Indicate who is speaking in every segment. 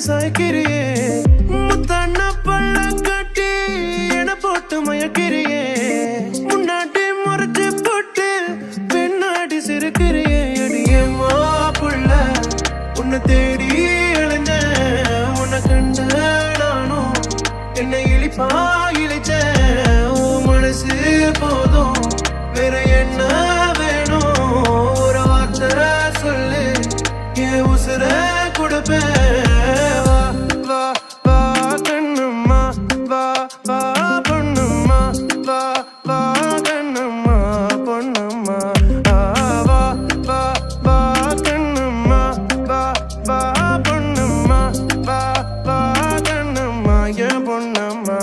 Speaker 1: சாய்க்கிறியே முத்தண்ண பள்ள கட்டி என போட்டு மயக்கிறியே முன்னாடி முறைச்சு போட்டு பின்னாடி சிரிக்கிறியே அடியே மாப்புள்ள உன்னை தேடி அலைஞ்ச உன்னை கண்ட நானும் என்னை இழிப்பா இழைச்ச மனசு போதும் வேற என்ன வேணும் ஒரு வார்த்தை சொல்லு என் உசுர கொடுப்பேன் வா வா வா கண்ணம்மா வா வா பொண்ணும்மா வா வா கண்ணம்மா பொண்ணும்மா வா வா வா கண்ணம்மா வா வா பொண்ணும்மா வா வா கண்ணம்மா என் பொண்ணம்மா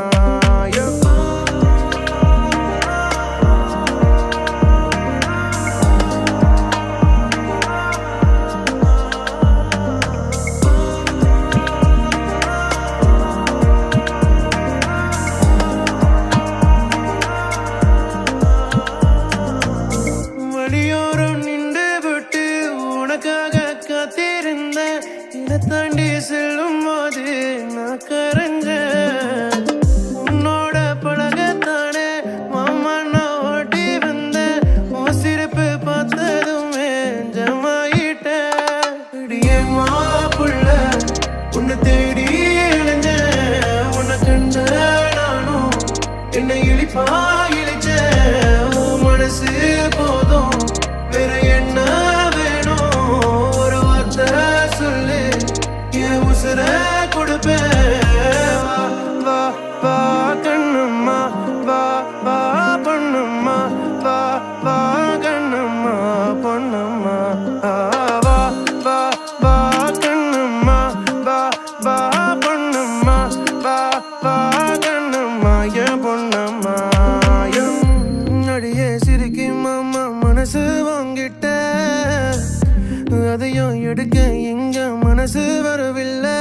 Speaker 1: வழியோரம் நின்று விட்டு உனக்காக காத்திருந்த இதை தாண்டி செல்லும் போது நான் கரைஞ்சேன் உன்னோட பழகத்தானே மாமா நான் ஓட்டி வந்த உன் சிரிப்பு பார்த்ததுமே ஜமாயிட்டேன் இடியே மாப்புள்ள உன்னை தேடி இளைஞ்ச உன்னை கண்ட நானும் என்னை இழிப்பா இழைச்ச மனசு போதும் வேற என்ன வேணும் ஒரு வார்த்தை சொல்லு என் உசுர கொடுப்பேன் வா வா வா கண்ணம்மா வா வா பொண்ணும்மா வா வா கண்ணம்மா பொண்ணும்மா வா வா வா கண்ணம்மா வா வா பொண்ணும்மா வா வா கண்ணம்மா என் பொண்ணம்மா அடியே சிரிக்கி மாமா மனசு வாங்கிட்ட அதையும் எடுக்க எங்க மனசு வரவில்லை